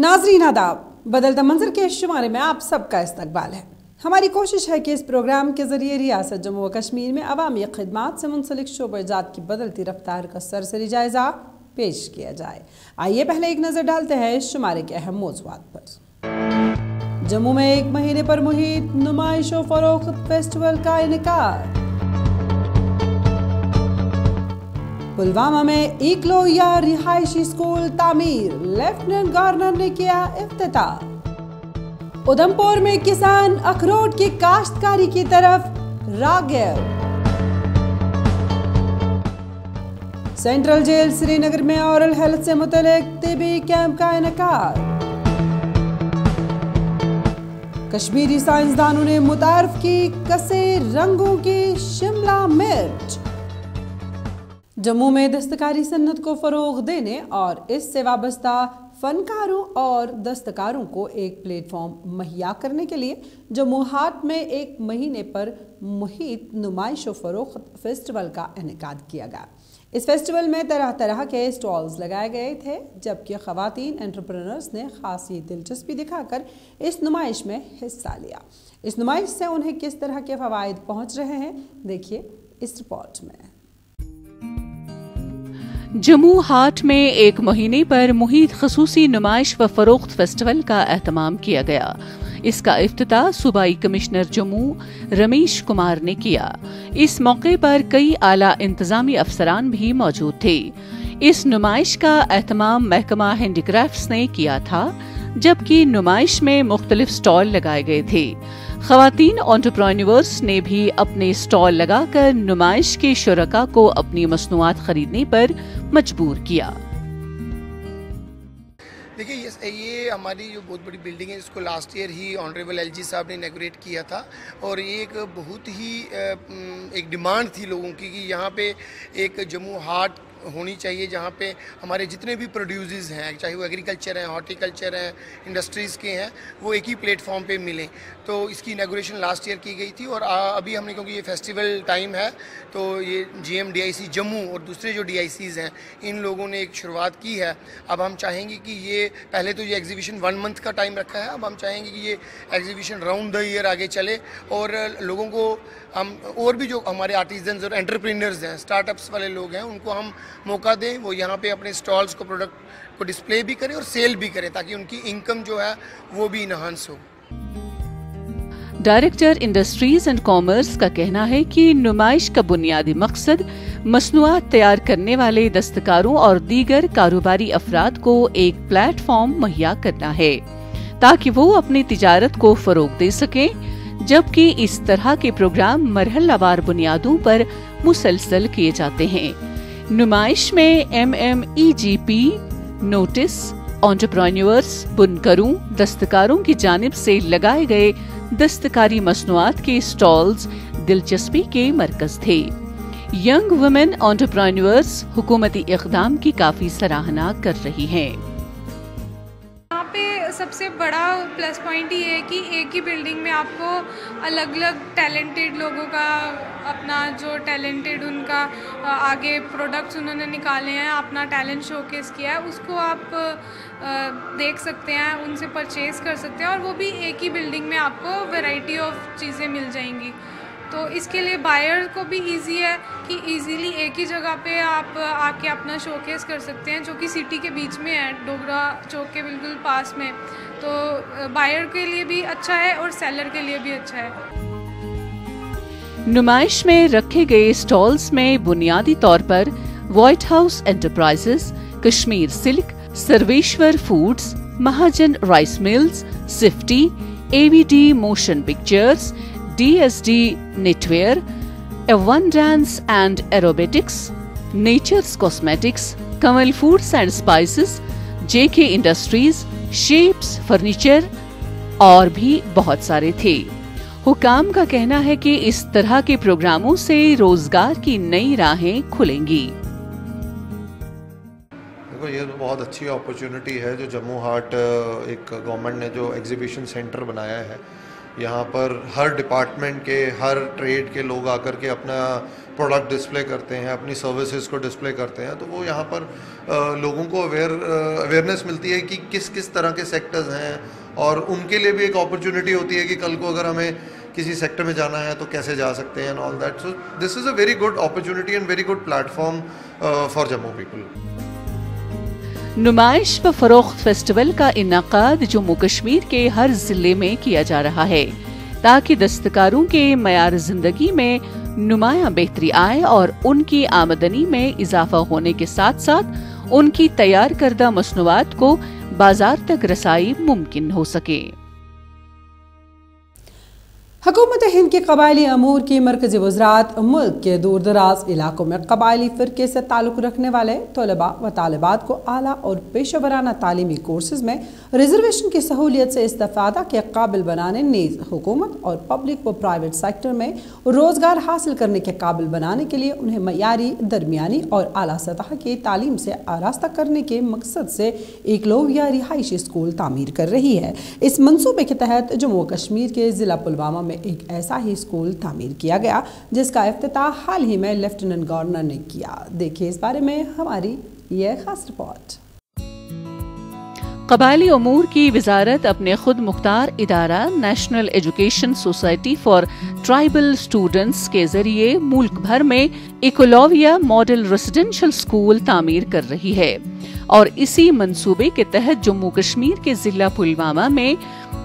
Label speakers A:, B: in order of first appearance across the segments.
A: नाज़रीन आदाब, बदलता मंजर के शुमारे में आप सबका इस्तकबाल है। हमारी कोशिश है कि इस प्रोग्राम के ज़रिए रियासत जम्मू व कश्मीर में अवामी खिदमात से मुंसलिक शोबजात की बदलती रफ्तार का सरसरी जायज़ा पेश किया जाए। आइए पहले एक नज़र डालते हैं इस शुमारे के अहम मौज़ूआत पर। जम्मू में एक महीने पर मुहित नुमाइश व फरोख्त फेस्टिवल का इनेकाद। पुलवामा में इकलो या रिहायशी स्कूल तामीर, लेफ्टिनेंट गवर्नर ने किया इफ्तिताह। उधमपुर में किसान अखरोट की काश्तकारी की तरफ राग़िब। सेंट्रल जेल श्रीनगर में ओरल हेल्थ से मुतल्लिक तिबी कैंप का इनेकाद। कश्मीरी साइंसदानों ने मुतारफ की कसे रंगों की शिमला मिर्च। जम्मू में दस्तकारी सन्नत को फ़रोग़ देने और इससे वाबस्ता फ़नकारों और दस्तकारों को एक प्लेटफॉर्म मुहैया करने के लिए जम्मू हाट में एक महीने पर मुहित नुमाइश व फ़रोख्त फेस्टिवल का इनेकाद किया गया। इस फेस्टिवल में तरह तरह के स्टॉल्स लगाए गए थे, जबकि ख़वातीन एंटरप्रेन्योर्स ने खासी दिलचस्पी दिखाकर इस नुमाइश में हिस्सा लिया। इस नुमाइश से उन्हें किस तरह के फ़वाइद पहुँच रहे हैं, देखिए इस रिपोर्ट में।
B: जम्मू हाट में एक महीने पर मुहित खसूसी नुमाइश व फरोख्त फेस्टिवल का एहतमाम किया गया। इसका इफ्तिताह सूबाई कमिश्नर जम्मू रमेश कुमार ने किया। इस मौके पर कई आला इंतजामी अफसरान भी मौजूद थे। इस नुमाइश का एहतमाम महकमा हैंडीक्राफ्ट्स ने किया था, जबकि नुमाइश में मुख्तलिफ स्टॉल लगाए गए थे। ख़वातीन एंटरप्रेन्योर्स ने भी अपने स्टॉल लगाकर नुमाइश के शुरका को अपनी मसनूआत खरीदने पर मजबूर किया।
C: देखिए, ये हमारी जो बहुत बड़ी बिल्डिंग है, इसको लास्ट ईयर ही ऑनरेबल एलजी साहब ने इनॉग्रेट किया था और ये एक बहुत ही एक डिमांड थी लोगों की कि यहाँ पे एक जम्मू हाट होनी चाहिए जहाँ पे हमारे जितने भी प्रोड्यूसर्स हैं, चाहे वो एग्रीकल्चर हैं, हॉर्टिकल्चर हैं, इंडस्ट्रीज़ के हैं, वो एक ही प्लेटफॉर्म पे मिलें। तो इसकी इनॉग्रेशन लास्ट ईयर की गई थी और अभी हमने, क्योंकि ये फेस्टिवल टाइम है, तो ये GMDIC जम्मू और दूसरे जो DICs हैं, इन लोगों ने एक शुरुआत की है। अब हम चाहेंगे कि ये पहले तो ये एग्जीबिशन 1 मंथ का टाइम रखा है, अब हम चाहेंगे कि ये एग्जीबिशन राउंड द ईयर आगे चले और लोगों को हम और भी जो हमारे आर्टिजन्स और एंटरप्रेन्योर्स हैं, स्टार्टअप्स वाले लोग हैं, उनको हम मौका दें, वो यहाँ पे अपने स्टॉल्स को, प्रोडक्ट को डिस्प्ले भी करें और सेल भी करें, ताकि उनकी इनकम जो है वो भी इनहांस हो।
B: डायरेक्टर इंडस्ट्रीज एंड कॉमर्स का कहना है कि नुमाइश का बुनियादी मकसद मसनूआत तैयार करने वाले दस्तकारों और दीगर कारोबारी अफराद को एक प्लेटफॉर्म मुहैया करना है, ताकि वो अपनी तिजारत को फरोग दे सकें, जबकि इस तरह के प्रोग्राम मरहलावार बुनियादों पर मुसलसल किए जाते हैं। नुमाइश में MMEGP नोटिस एंटरप्रेन्योर्स, बुनकरों, दस्तकारों की जानिब से लगाए गए दस्तकारी मसनूआत के स्टॉल्स दिलचस्पी के मरकज थे। यंग वुमेन एंटरप्रेन्योर्स हुकूमती इक़दाम की काफी सराहना कर रही हैं।
D: यहाँ पे सबसे बड़ा प्लस पॉइंट ये है कि एक ही बिल्डिंग में आपको अलग अलग टैलेंटेड लोगों का, अपना जो टैलेंटेड उनका आगे प्रोडक्ट्स उन्होंने निकाले हैं, अपना टैलेंट शोकेस किया है, उसको आप देख सकते हैं, उनसे परचेज़ कर सकते हैं और वो भी एक ही बिल्डिंग में आपको वैरायटी ऑफ चीज़ें मिल जाएंगी। तो इसके लिए बायर को भी इजी है कि इजीली एक ही जगह पे आप आके अपना शोकेस कर सकते हैं, जो कि सिटी के बीच में है, डोगरा चौक के बिल्कुल पास में। तो बायर के लिए भी अच्छा है और सेलर के लिए भी अच्छा है।
B: नुमाइश में रखे गए स्टॉल्स में बुनियादी तौर पर white house enterprises, Kashmir silk, Sarveshwar foods, Mahajan rice mills, सिफ्टी, AVD motion pictures, DSD knitwear, One Dance and Aerobatics, Nature's Cosmetics, Kamal Foods and Spices, JK Industries, Shapes Furniture और भी बहुत सारे थे। हुकाम का कहना है कि इस तरह के प्रोग्रामों से रोजगार की नई राहें खुलेंगी।
E: देखो, ये तो बहुत अच्छी अपॉर्चुनिटी है जो जम्मू हाट एक गवर्नमेंट ने जो एग्जीबिशन सेंटर बनाया है, यहाँ पर हर डिपार्टमेंट के, हर ट्रेड के लोग आकर के अपना प्रोडक्ट डिस्प्ले करते हैं, अपनी सर्विसेज को डिस्प्ले करते हैं। तो वो यहाँ पर लोगों को अवेयरनेस मिलती है कि किस किस तरह के सेक्टर्स हैं, और उनके लिए भी एक अपॉर्चुनिटी होती है कि कल को अगर हमें किसी सेक्टर में जाना है तो कैसे जा सकते हैं, and all that. So this is a very good opportunity and very good platform for Jammu people.
B: नुमाइश व फरोख्त फेस्टिवल का इन्नाकाद जम्मू कश्मीर के हर जिले में किया जा रहा है ताकि दस्तकारों के मयार जिंदगी में नुमाया बेहतरी आए और उनकी आमदनी में इजाफा होने के साथ साथ उनकी तैयार करदा मसनूआत को बाजार तक रसाई मुमकिन हो सके।
A: हुकूमत हिंद के कबायली अमूर की मरकजी वज़रात मुल्क के दूर दराज इलाकों में कबायली फ़िरके से ताल्लुक़ रखने वाले तलबा व तालिबात को आला और पेशेवराना तालीमी कोर्सेज में रिजर्वेशन की सहूलियत से इस्तेफ़ादा के काबिल बनाने, नीज़ हुकूमत और पब्लिक व प्राइवेट सेक्टर में रोज़गार हासिल करने के काबिल बनाने के लिए उन्हें मयारी, दरमियानी और आला सतह की तालीम से आरास्ता करने के मकसद से एकलव्य रिहायशी स्कूल तामीर कर रही है। इस मनसूबे के तहत जम्मू कश्मीर के ज़िला पुलवामा में एक ऐसा ही स्कूल तामीर किया गया जिसका इफ्तिताह हाल ही में लेफ्टिनेंट गवर्नर ने किया। देखिए इस बारे में हमारी यह खास रिपोर्ट।
B: कबायली उमूर की वजारत अपने खुद मुख्तार इदारा national education society for tribal students के जरिए मुल्क भर में एकलव्य मॉडल रेसिडेंशियल स्कूल तामीर कर रही है और इसी मंसूबे के तहत जम्मू कश्मीर के जिला पुलवामा में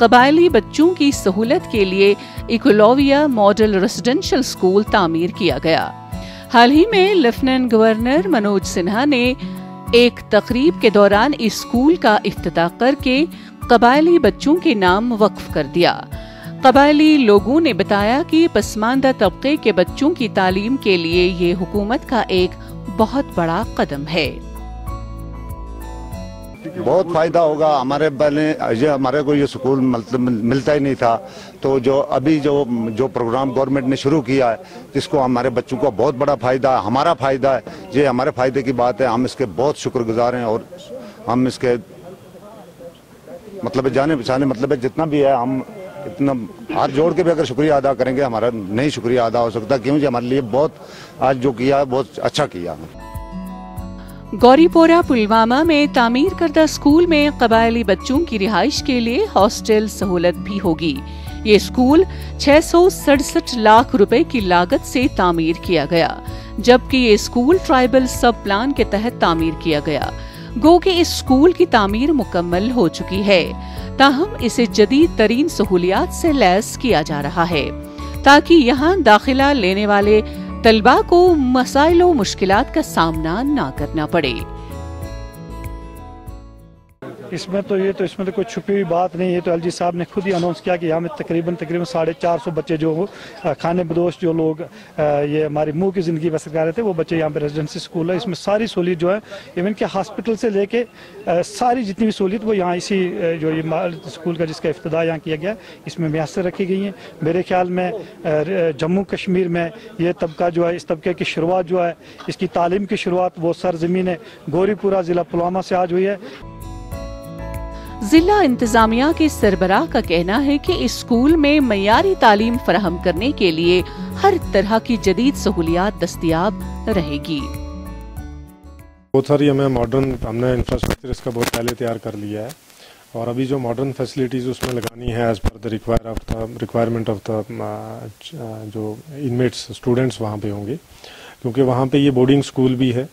B: कबायली बच्चों की सहूलत के लिए एकलव्य मॉडल रेसिडेंशियल स्कूल तामीर किया गया। हाल ही में लेफ्टिनेंट गवर्नर मनोज सिन्हा ने एक तकरीब के दौरान इस स्कूल का इफ्तिताह करके कबायली बच्चों के नाम वक्फ कर दिया। कबायली लोगों ने बताया कि पसमानदा तबके के बच्चों की तालीम के लिए ये हुकूमत का एक बहुत बड़ा कदम है।
F: बहुत फ़ायदा होगा। हमारे पहले हमारे को ये स्कूल मतलब मिलता ही नहीं था, तो जो अभी जो प्रोग्राम गवर्नमेंट ने शुरू किया है जिसको हमारे बच्चों को बहुत बड़ा फ़ायदा है, हमारा फ़ायदा है, ये हमारे फ़ायदे की बात है। हम इसके बहुत शुक्रगुजार हैं और हम इसके मतलब जाने पहचाने मतलब जितना भी है हम इतना हाथ जोड़ के भी अगर शुक्रिया अदा करेंगे हमारा नहीं शुक्रिया अदा हो सकता, क्योंकि हमारे लिए बहुत आज जो किया है बहुत अच्छा किया है।
B: गौरीपोरा पुलवामा में तामीर करदा स्कूल में कबायली बच्चों की रिहाइश के लिए हॉस्टल सहूलत भी होगी। ये स्कूल 667 लाख रुपए की लागत से तामीर किया गया, जबकि ये स्कूल ट्राइबल सब प्लान के तहत तामीर किया गया। गो कि इस स्कूल की तामीर मुकम्मल हो चुकी है, ताहम इसे जदीद तरीन सहूलियात से लैस किया जा रहा है ताकि यहाँ दाखिला लेने वाले तलबा को मसाइल और मुश्किलात का सामना ना करना पड़े।
G: इसमें तो कोई छुपी हुई बात नहीं है। तो एलजी साहब ने खुद ही अनाउंस किया कि यहाँ में तकरीबन 450 बच्चे जो खाने बदोश जो लोग ये हमारी मुंह की ज़िंदगी बसर कर रहे थे वो बच्चे यहाँ पे रेजिडेंसी स्कूल है। इसमें सारी सहूलियत जो है इवन के हॉस्पिटल से लेके सारी जितनी भी सहूलियत वो यहाँ इसी जो ये स्कूल का जिसका इफ्तिताह यहाँ किया गया इसमें मैसर रखी गई है। मेरे ख्याल में जम्मू कश्मीर में ये तबका जो है इस तबके की शुरुआत जो है इसकी तालीम की शुरुआत वो सरजमीन गौरीपुरा ज़िला पुलवामा से आज हुई है।
B: जिला इंतजामिया के सरबराह का कहना है कि इस स्कूल में मयारी तालीम फराहम करने के लिए हर तरह की जदीद सहूलियात दस्तयाब रहेगी।
H: बहुत सारी हमने इंफ्रास्ट्रक्चर इसका बहुत पहले तैयार कर लिया है और अभी जो मॉडर्न फैसिलिटीज उसमें लगानी है as per the requirement of the जो इनमेट्स स्टूडेंट्स वहाँ पे होंगे, क्योंकि वहाँ पे ये बोर्डिंग स्कूल भी है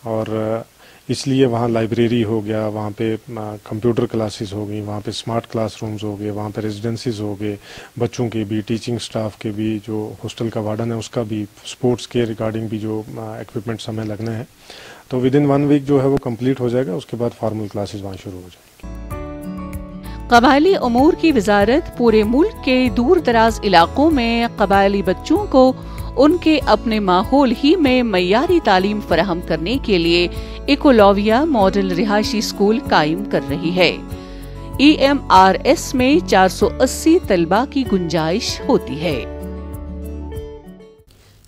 H: और इसलिए वहाँ लाइब्रेरी हो गया, वहाँ पे कंप्यूटर क्लासेस हो गई, वहाँ पे स्मार्ट क्लासरूम्स हो गए, वहाँ पे रेजिडेंसीज हो गए, बच्चों के भी, टीचिंग स्टाफ के भी, जो हॉस्टल का वार्डन है उसका भी, स्पोर्ट्स के रिगार्डिंग भी जो इक्विपमेंट्स हमें लगने हैं, तो विद इन 1 वीक जो है वो कंप्लीट हो जाएगा। उसके बाद फॉर्मल क्लासेस वहाँ शुरू हो जाएंगी।
B: कबायली उमूर की वजारत पूरे मुल्क के दूर दराज इलाकों में कबायली बच्चों को उनके अपने माहौल ही में मयारी तालीम फराहम करने के लिए एकलव्य मॉडल रिहायशी स्कूल कायम कर रही है। EMRS में 480 तलबा की गुंजाइश होती है।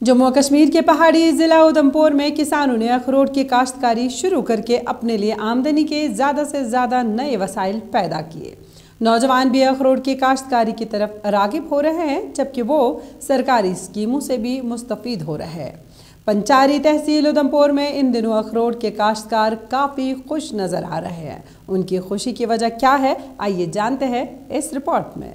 A: जम्मू कश्मीर के पहाड़ी जिला उधमपुर में किसानों ने अखरोट की काश्तकारी शुरू करके अपने लिए आमदनी के ज्यादा से ज्यादा नए वसाइल पैदा किए। नौजवान भी अखरोट की काश्तकारी की तरफ रागिब हो रहे हैं, जबकि वो सरकारी स्कीमों से भी मुस्तफीद हो रहे हैं। पंचारी तहसील उधमपुर में इन दिनों अखरोट के काश्तकार काफ़ी खुश नज़र आ रहे हैं। उनकी खुशी की वजह क्या है, आइए जानते हैं इस रिपोर्ट में।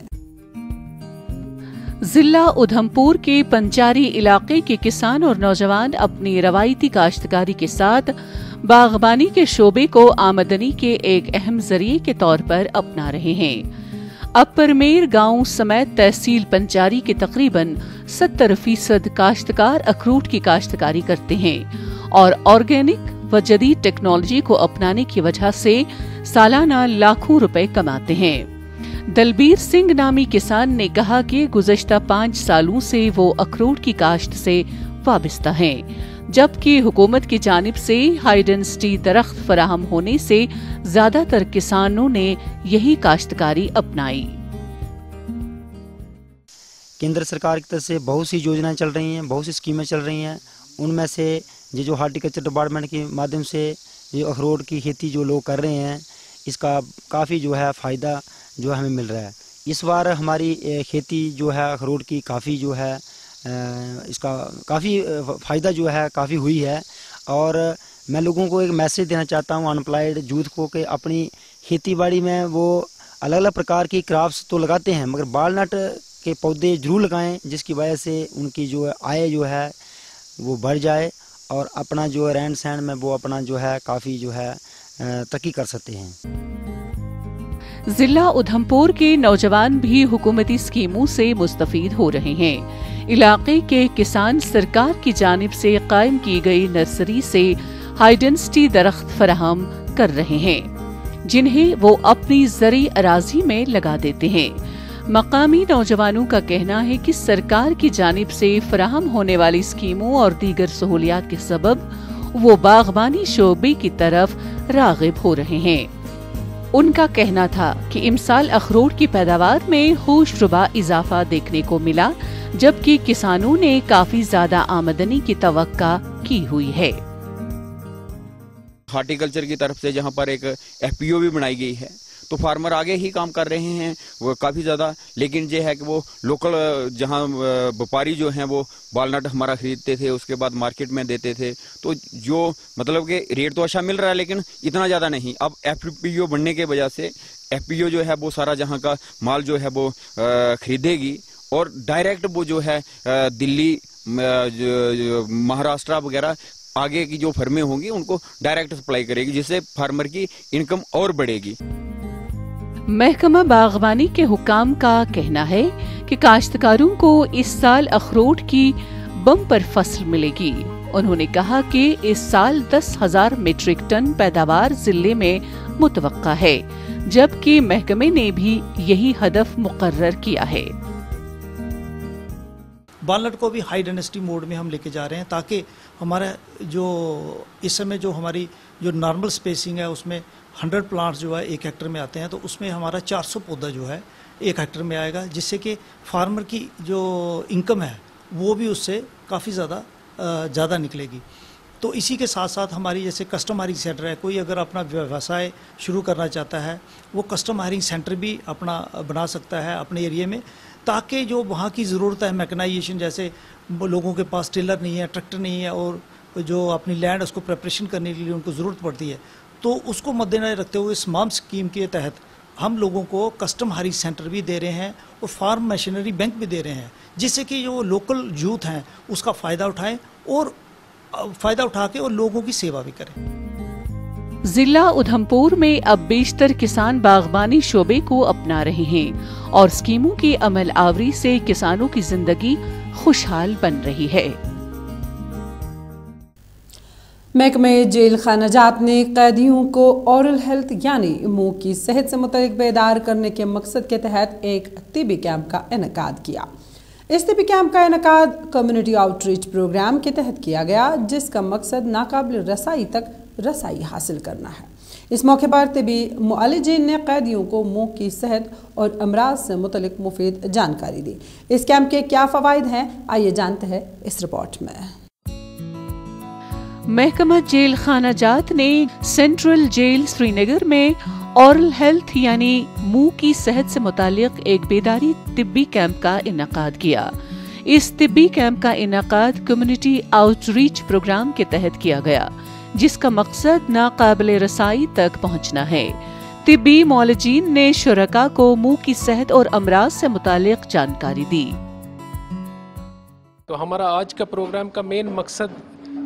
B: जिला उधमपुर के पंचारी इलाके के किसान और नौजवान अपनी रवायती काश्तकारी के साथ बागबानी के शोबे को आमदनी के एक अहम जरिए के तौर पर अपना रहे हैं। अपरमेर गांव समेत तहसील पंचारी के तकरीबन 70% काश्तकार अखरोट की काश्तकारी करते हैं और ऑर्गेनिक व जदीद टेक्नोलॉजी को अपनाने की वजह से सालाना लाखों रुपए कमाते हैं। दलबीर सिंह नामी किसान ने कहा कि गुज़श्ता 5 सालों से वो अखरोट की काश्त से वाबस्ता हैं, जबकि हुकूमत की जानिब से हाई डेंसिटी दरख्त फराहम होने से ज्यादातर किसानों ने यही काश्तकारी अपनाई।
I: केंद्र सरकार की तरफ से बहुत सी योजनाएं चल रही हैं, बहुत सी स्कीमें चल रही हैं। उनमें से ये जो हार्टिकल्चर डिपार्टमेंट के माध्यम से ये अखरोट की खेती जो लोग कर रहे हैं, इसका काफ़ी जो है फ़ायदा जो हमें मिल रहा है। इस बार हमारी खेती जो है अखरोट की काफ़ी जो है इसका काफ़ी फ़ायदा जो है काफ़ी हुई है। और मैं लोगों को एक मैसेज देना चाहता हूँ अनएम्प्लॉयड यूथ को कि अपनी खेती बाड़ी में वो अलग अलग प्रकार की क्राफ्ट्स तो लगाते हैं, मगर वालनट के पौधे ज़रूर लगाएं, जिसकी वजह से उनकी जो आय जो है वो बढ़ जाए और अपना जो रहन सहन में वो अपना जो है काफ़ी जो है तरक्की कर सकते हैं।
B: जिला उधमपुर के नौजवान भी हुकूमती स्कीमों से मुस्तफीद हो रहे हैं। इलाके के किसान सरकार की जानिब से कायम की गई नर्सरी से हाई डेंसिटी दरख्त फराहम कर रहे हैं, जिन्हें वो अपनी ज़री अराजी में लगा देते हैं। मकामी नौजवानों का कहना है कि सरकार की जानिब से फराहम होने वाली स्कीमों और दीगर सहूलियात के सबब वो बागबानी शोबे की तरफ रागिब हो रहे हैं। उनका कहना था कि इमसाल अखरोट की पैदावार में होशरुबा इजाफा देखने को मिला, जबकि किसानों ने काफी ज्यादा आमदनी की तवक्का की हुई है।
J: हार्टिकल्चर की तरफ से जहां पर एक एफपीओ भी बनाई गई है, तो फार्मर आगे ही काम कर रहे हैं वो काफ़ी ज़्यादा। लेकिन ये है कि वो लोकल जहां व्यापारी जो हैं वो वालनट हमारा खरीदते थे, उसके बाद मार्केट में देते थे, तो जो मतलब कि रेट तो अच्छा मिल रहा है लेकिन इतना ज़्यादा नहीं। अब एफपीओ बनने के वजह से एफपीओ जो है वो सारा जहां का माल जो है वो खरीदेगी और डायरेक्ट वो जो है दिल्ली महाराष्ट्र वगैरह आगे की जो फर्में होंगी उनको डायरेक्ट सप्लाई करेगी, जिससे फार्मर की इनकम और बढ़ेगी।
B: महकमा बागबानी के हुकाम का कहना है कि काश्तकारों को इस साल अखरोट की बम्पर फसल मिलेगी। उन्होंने कहा कि इस साल 10,000 मीट्रिक टन पैदावार जिले में मुतवक्का है, जबकि महकमे ने भी यही हदफ मुकर्रर किया है।
K: वालनट को भी हाई डेंसिटी मोड में हम लेके जा रहे हैं, ताकि हमारा जो इस समय जो हमारी जो नॉर्मल स्पेसिंग है उसमें 100 प्लांट्स जो है 1 हेक्टर में आते हैं, तो उसमें हमारा 400 पौधा जो है 1 हेक्टर में आएगा, जिससे कि फार्मर की जो इनकम है वो भी उससे काफ़ी ज़्यादा निकलेगी। तो इसी के साथ साथ हमारी जैसे कस्टम हायरिंग सेंटर है, कोई अगर अपना व्यवसाय शुरू करना चाहता है वो कस्टम हायरिंग सेंटर भी अपना बना सकता है अपने एरिया में, ताकि जो वहाँ की ज़रूरत है मैकेनाइजेशन, जैसे लोगों के पास टिलर नहीं है, ट्रैक्टर नहीं है और जो अपनी लैंड उसको प्रिपरेशन करने के लिए उनको ज़रूरत पड़ती है, तो उसको मद्देनजर रखते हुए स्मार्ट स्कीम के तहत हम लोगों को कस्टम हायरिंग सेंटर भी दे रहे हैं और फार्म मशीनरी बैंक भी दे रहे हैं, जिससे कि जो लोकल यूथ हैं उसका फ़ायदा उठाएं और फ़ायदा उठा के और लोगों की सेवा भी करें।
B: जिला उधमपुर में अब बेशतर किसान बागबानी शोबे को अपना रहे हैं और स्कीमों की अमल आवरी से किसानों की जिंदगी खुशहाल बन रही है।
A: महकमे जेल खानाजात ने कैदियों को ओरल हेल्थ यानी मुंह की सेहत से मुतल्लिक बेदार करने के मकसद के तहत एक तिबी कैंप का इनेकाद किया। इस तिबी कैंप का इनेकाद कम्युनिटी आउटरीच प्रोग्राम के तहत किया गया, जिसका मकसद नाकाबिल रसाई तक रसाई हासिल करना है। इस मौके पर तिबी मुआलिजीन ने कैदियों को मुंह की सेहत और अमराज से मुतल्लिक मुफीद जानकारी दी। इस कैंप के क्या फ़वाइद हैं, आइए जानते हैं इस रिपोर्ट में।
B: महकमा जेल खानाजात ने सेंट्रल जेल श्रीनगर में औरल हेल्थ यानी मुंह की सेहत से मुतालिक एक बेदारी तिब्बी कैंप का इनेकाद किया। इस तिब्बी कैंप का इनेकाद कम्युनिटी आउटरीच प्रोग्राम के तहत किया गया, जिसका मकसद नाकाबिले रसाई तक पहुंचना है। तिब्बी मौलजीन ने शुरका को मुंह की सेहत और अमराज से मुतालिक जानकारी दी।
L: तो हमारा आज का प्रोग्राम का मेन मकसद,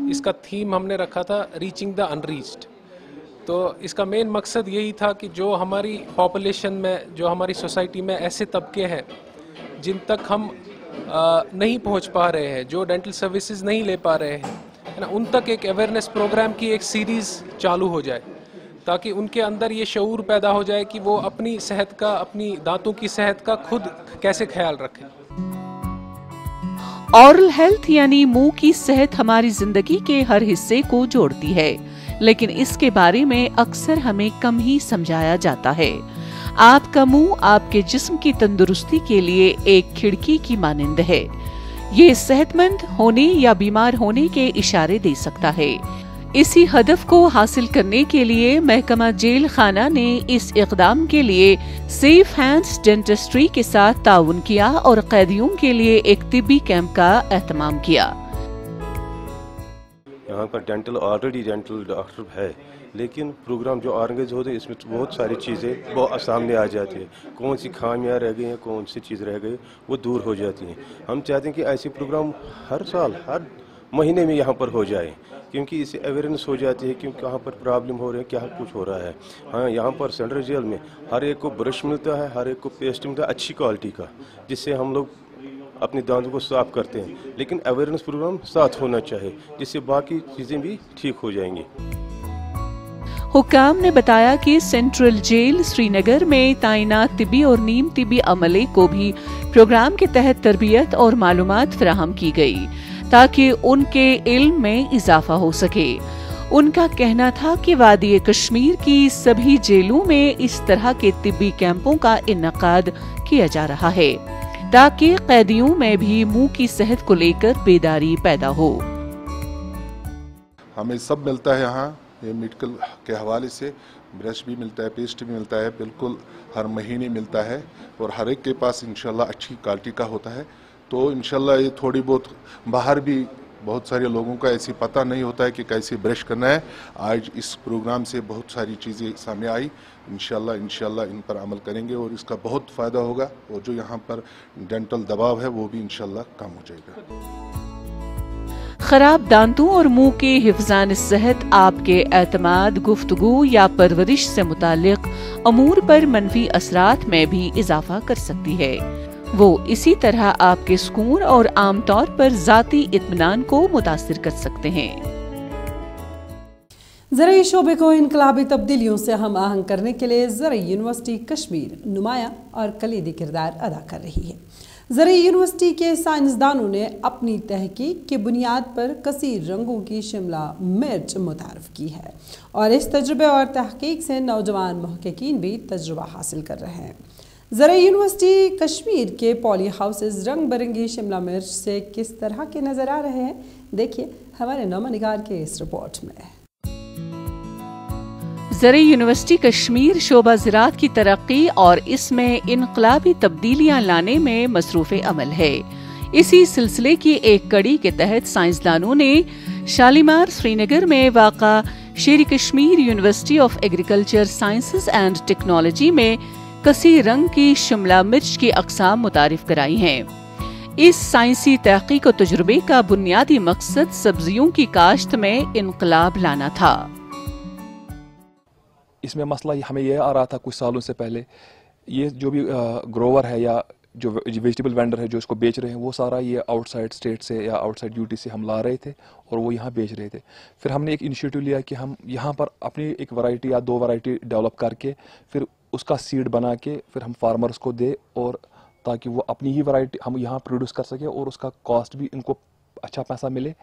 L: इसका थीम हमने रखा था रीचिंग द अनरीच्ड। तो इसका मेन मकसद यही था कि जो हमारी पॉपुलेशन में, जो हमारी सोसाइटी में ऐसे तबके हैं जिन तक हम नहीं पहुंच पा रहे हैं, जो डेंटल सर्विसेज नहीं ले पा रहे हैं, है ना, उन तक एक अवेयरनेस प्रोग्राम की एक सीरीज़ चालू हो जाए, ताकि उनके अंदर ये शऊर पैदा हो जाए कि वो अपनी सेहत का, अपनी दांतों की सेहत का खुद कैसे ख्याल रखें।
B: ऑरल हेल्थ यानी मुंह की सेहत हमारी जिंदगी के हर हिस्से को जोड़ती है, लेकिन इसके बारे में अक्सर हमें कम ही समझाया जाता है। आपका मुंह आपके जिस्म की तंदुरुस्ती के लिए एक खिड़की की मानिंद है। ये सेहतमंद होने या बीमार होने के इशारे दे सकता है। इसी हदफ को हासिल करने के लिए महकमा जेल खाना ने इस इक़दाम के लिए सेफ हैंड्स डेंटिस्ट्री के साथ ताउन किया और कैदियों के लिए एक तिब्बी कैंप का एहतमाम किया।
M: यहाँ पर डेंटल ऑलरेडी डेंटल डॉक्टर है, लेकिन प्रोग्राम जो ऑर्गेनाइज होते हैं इसमें बहुत सारी चीज़ें बहुत सामने आ जाती है। कौन सी खामियां रह गई हैं, कौन सी चीज़ रह गई, वो दूर हो जाती हैं। हम चाहते हैं कि ऐसे प्रोग्राम हर साल, हर महीने में यहाँ पर हो जाए, क्योंकि इससे अवेयरनेस हो जाती है कि कहाँ पर प्रॉब्लम हो रही है, क्या कुछ हो रहा है। हाँ, यहाँ पर सेंट्रल जेल में हर एक को ब्रश मिलता है, हर एक को पेस्ट मिलता है अच्छी क्वालिटी का, जिससे हम लोग अपने दांतों को साफ करते हैं। लेकिन अवेयरनेस प्रोग्राम साथ होना चाहिए, जिससे बाकी चीज़ें भी ठीक हो जाएंगी।
B: हुक्काम ने बताया कि सेंट्रल जेल श्रीनगर में तैनात तिब्बी और नीम तिब्बी अमले को भी प्रोग्राम के तहत तरबियत और मालूमात फराहम की गई, ताकि उनके इल्म में इजाफा हो सके। उनका कहना था कि वादी कश्मीर की सभी जेलों में इस तरह के तिब्बी कैंपों का इनेकाद किया जा रहा है, ताकि कैदियों में भी मुंह की सेहत को लेकर बेदारी पैदा हो।
N: हमें सब मिलता है यहाँ, ये मेडिकल के हवाले से ब्रश भी मिलता है, पेस्ट भी मिलता है, बिल्कुल हर महीने मिलता है, और हर एक के पास इंशाल्लाह अच्छी क्वालिटी का होता है। तो इंशाल्लाह ये थोड़ी बहुत बाहर भी बहुत सारे लोगों का ऐसी पता नहीं होता है कि कैसे ब्रश करना है। आज इस प्रोग्राम से बहुत सारी चीज़ें सामने आई। इंशाल्लाह इन पर अमल करेंगे और इसका बहुत फ़ायदा होगा, और जो यहाँ पर डेंटल दबाव है वो भी इंशाल्लाह कम हो जाएगा।
B: खराब दांतों और मुंह के हिफ्ज़ान सेहत आपके एतमाद, गुफ्तगू या परवरिश से मुतालिक अमूर पर मनफी असरात में भी इजाफा कर सकती है। वो इसी तरह आपके सुकून और आमतौर पर ज़ाती इत्मीनान को मुतासिर कर सकते हैं।
A: ज़राई शोबे को इनकलाबी तब्दीलियों से हम आहंग करने के लिए ज़राई यूनिवर्सिटी कश्मीर नुमाया और कलीदी किरदार अदा कर रही है। ज़राई यूनिवर्सिटी के साइंसदानों ने अपनी तहकीक की बुनियाद पर कसीर रंगों की शिमला मिर्च मुतारफ़ की है, और इस तजुर्बे और तहकीक से नौजवान महक़क़ीन भी तजुर्बा हासिल कर रहे हैं। ज़राई यूनिवर्सिटी कश्मीर के पॉली हाउसेज रंग बिरंगी शिमला मिर्च से किस तरह के नज़र आ रहे हैं, देखिए हमारे नौमा निगार के इस रिपोर्ट में।
B: ज़राई यूनिवर्सिटी कश्मीर शोबा ज़राअत की तरक्की और इसमें इनकलाबी तब्दीलियां लाने में मसरूफ़ अमल है। इसी सिलसिले की एक कड़ी के तहत साइंसदानों ने शालीमार श्रीनगर में वाक़ा शेर Kashmir university of agriculture sciences and technology में कसी रंग की शिमला मिर्च की अक़साम मुतारिफ कराई हैं। इस साइंसी तहक़ीक़ और तजुर्बे का बुनियादी मकसद सब्जियों की काश्त में इनकलाब लाना था।
O: इसमें मसला हमें यह आ रहा था कुछ सालों से पहले, ये जो भी ग्रोवर है या जो वेजिटेबल वेंडर है जो इसको बेच रहे हैं, वो सारा ये आउटसाइड स्टेट से या आउटसाइड यूटी से हम ला रहे थे और वो यहाँ बेच रहे थे। फिर हमने एक इनिशिएटिव लिया कि हम यहाँ पर अपनी एक वैरायटी या 2 वैरायटी डेवलप करके फिर उसका सीड बना के फिर हम फार्मर्स को दे, और ताकि वो अपनी ही वैरायटी हम यहाँ प्रोड्यूस कर सके और उसका कॉस्ट भी इनको अच्छा पैसा मिले।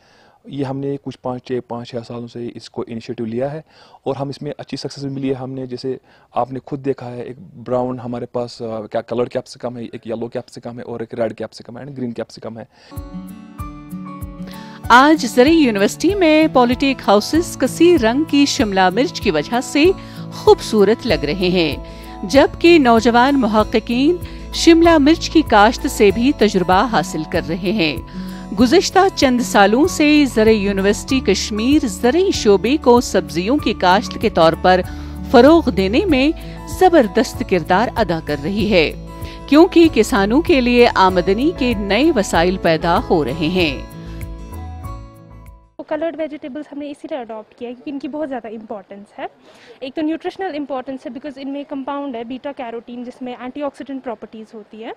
O: ये हमने कुछ 5-6 सालों से इसको इनिशिएटिव लिया है और हम इसमें अच्छी सक्सेस भी मिली है। हमने जैसे आपने खुद देखा है, एक ब्राउन हमारे पास क्या कलर्ड कैप्सिकम है, एक येलो कैप्सिकम है और एक रेड कैप्सिकम है एंड ग्रीन कैप्सिकम है।
B: आज ज़राई यूनिवर्सिटी में पॉलिटेक हाउसेस कसी रंग की शिमला मिर्च की वजह से खूबसूरत लग रहे हैं, जबकि नौजवान मुहक्किकीन शिमला मिर्च की काश्त से भी तजुर्बा हासिल कर रहे हैं। गुज़िश्ता चंद सालों से ज़रे यूनिवर्सिटी कश्मीर ज़रई शोबे को सब्जियों की काश्त के तौर पर फरोग देने में जबरदस्त किरदार अदा कर रही है, क्योंकि किसानों के लिए आमदनी के नए वसाइल पैदा हो रहे हैं।
P: कलर्ड वेजिटेबल्स हमने इसीलिए अडॉप्ट किया है क्योंकि इनकी बहुत ज़्यादा इंपॉर्टेंस है। एक तो न्यूट्रिशनल इंपॉर्टेंस है बिकॉज इनमें कंपाउंड है बीटा कैरोटीन जिसमें एंटीऑक्सीडेंट प्रॉपर्टीज़ होती है,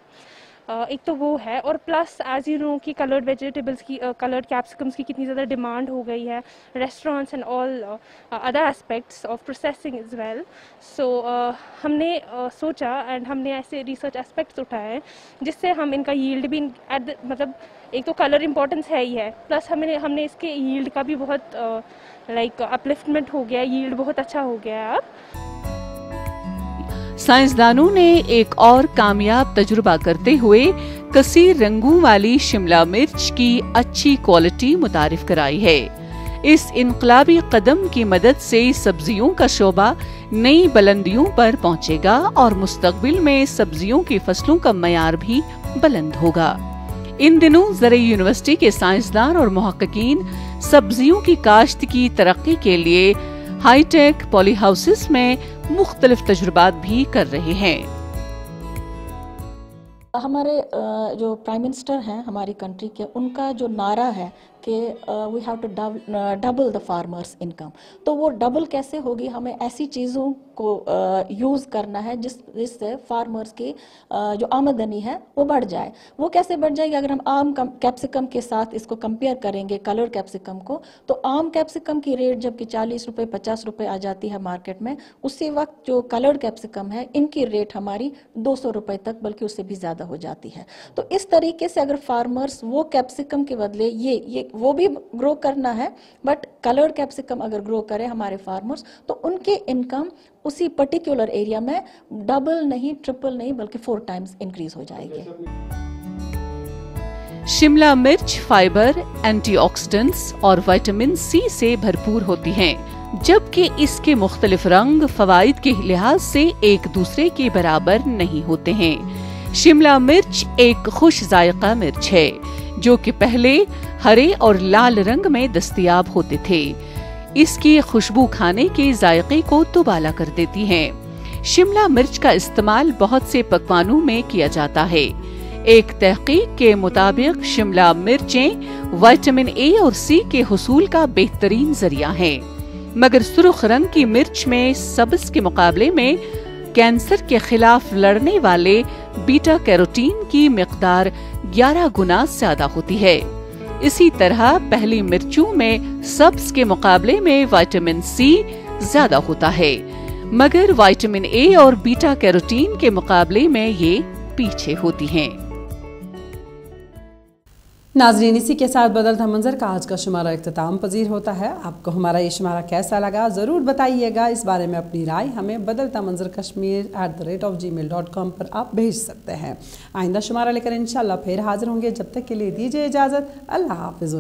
P: एक तो वो है, और प्लस एज यू नो कि कलर्ड वेजिटेबल्स की कलर्ड कैप्सिकम्स की कितनी ज़्यादा डिमांड हो गई है restaurants and all other aspects of processing as well. So हमने सोचा एंड हमने ऐसे रिसर्च एस्पेक्ट्स उठाए हैं जिससे हम इनका यील्ड भी मतलब एक तो कलर इंपॉर्टेंस है ही है, प्लस हमने इसके यील्ड का भी बहुत लाइक अपलिफ्टमेंट हो गया, यील्ड बहुत अच्छा हो गया है अब।
B: साइंसदानों ने एक और कामयाब तजुर्बा करते हुए कसीर रंगों वाली शिमला मिर्च की अच्छी क्वालिटी मुतारिफ कराई है। इस इनकलाबी कदम की मदद से सब्जियों का शोबा नई बुलंदियों पर पहुंचेगा और मुस्तकबिल में सब्जियों की फसलों का मयार भी बुलंद होगा। इन दिनों ज़रई यूनिवर्सिटी के साइंसदान और मुहक्किकीन सब्जियों की काश्त की तरक्की के लिए हाईटेक पॉली हाउसेस में मुख्तलिफ तजुर्बात भी कर रहे हैं।
Q: हमारे जो प्राइम मिनिस्टर हैं हमारी कंट्री के, उनका जो नारा है कि we have to double the farmers income, तो वो डबल कैसे होगी, हमें ऐसी चीज़ों को यूज़ करना है जिससे फार्मर्स की जो आमदनी है वो बढ़ जाए। वो कैसे बढ़ जाएगी, अगर हम आम कैप्सिकम के साथ इसको कंपेयर करेंगे कलर कैप्सिकम को, तो आम कैप्सिकम की रेट जबकि 40 रुपये 50 रुपये आ जाती है मार्केट में, उसी वक्त जो कलर्ड कैप्सिकम है इनकी रेट हमारी 200 रुपये तक बल्कि उससे भी ज़्यादा हो जाती है। तो इस तरीके से अगर फार्मर्स वो कैप्सिकम के बदले ये वो भी ग्रो करना है, बट कलर्ड कैप्सिकम अगर ग्रो करें हमारे फार्मर्स तो उनके इनकम उसी पर्टिकुलर एरिया में डबल नहीं, ट्रिपल नहीं, बल्कि 4 टाइम्स इंक्रीज हो जाएगी।
B: शिमला मिर्च फाइबर, एंटीऑक्सीडेंट्स और विटामिन सी से भरपूर होती हैं, जबकि इसके मुख्तलिफ रंग फवाइद के लिहाज से एक दूसरे के बराबर नहीं होते हैं। शिमला मिर्च एक खुश जायका मिर्च है जो कि पहले हरे और लाल रंग में दस्तयाब होते थे। इसकी खुशबू खाने के जायके को दुबाला कर देती है। शिमला मिर्च का इस्तेमाल बहुत से पकवानों में किया जाता है। एक तहकीक के मुताबिक शिमला मिर्चें विटामिन ए और सी के हुसूल का बेहतरीन जरिया है, मगर सुर्ख रंग की मिर्च में सब्ज के मुकाबले में कैंसर के खिलाफ लड़ने वाले बीटा कैरोटीन की मिकदार 11 गुना ज्यादा होती है। इसी तरह पहली मिर्चों में सब्ज के मुकाबले में विटामिन सी ज्यादा होता है, मगर विटामिन ए और बीटा कैरोटीन के मुकाबले में ये पीछे होती हैं।
A: नाज़रीन, इसी के साथ बदलता मंजर का आज का शुमारा इख्तिताम पजीर होता है। आपको हमारा ये शुमारा कैसा लगा ज़रूर बताइएगा। इस बारे में अपनी राय हमें बदलता मंजर kashmir@gmail.com पर आप भेज सकते हैं। आइंदा शुमारा लेकर इंशाल्लाह फिर हाजिर होंगे। जब तक के लिए दीजिए इजाज़त। अल्लाह हाफ़िज़।